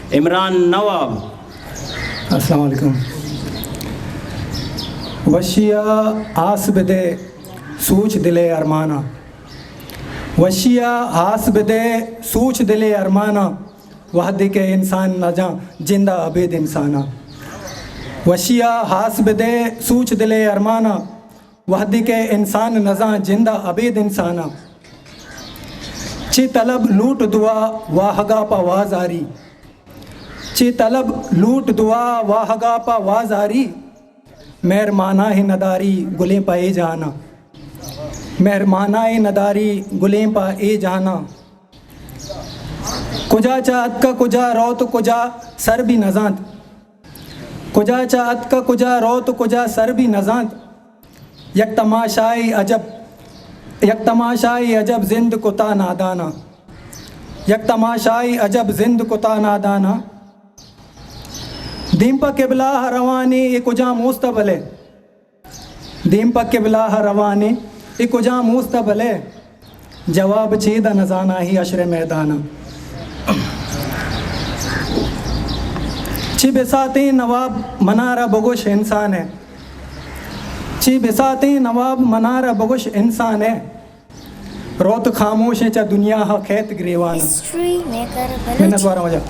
इमरान नवाब। अस्सलाम वालेकुम। वशिया आस बिदे सूच दिले अरमाना, वशिया आस बिदे सूच दिले अरमाना, वहदी के इंसान न जा जिंदा अबेद इंसाना। वशिया हास बिदे सूच दिले अरमाना, वहदी के इंसान न जा जिंदा अबेद इंसाना। ची तलब लूट दुआ वाहगा पा वाजारी, ची तलब लूट दुआ वाहगा पा वाजारी, मेहरमाना ही नदारी गुलें पा ए जाना, मेहरमाना ही नदारी गुलें पा ए जाना। कुजा चाहत का कुजा रो तो कुजा सर भी नजांत, कुजा चाहत का कुजा रो तो कुजा सर भी नजांत। यक तमाशाई अजब, यक तमाशाई अजब जिंद कुता नादाना, यक तमाशाई अजब जिंद कुता नादाना। दीम पर किबला रवानी एक उजा मुस्तबले, दीम पर किबला रवानी एक उजा मुस्तबले, जवाब चीदा नजाना ही अशर मैदाना। ची बिसाती नवाब मनारा बगुश इंसान है, ची बिसाती नवाब मनारा बगुश इंसान है, रोत खामोश है चा दुनिया हा खैत गिरेवाना। हिस्ट्री मेकर मिन्नत वारा मजा।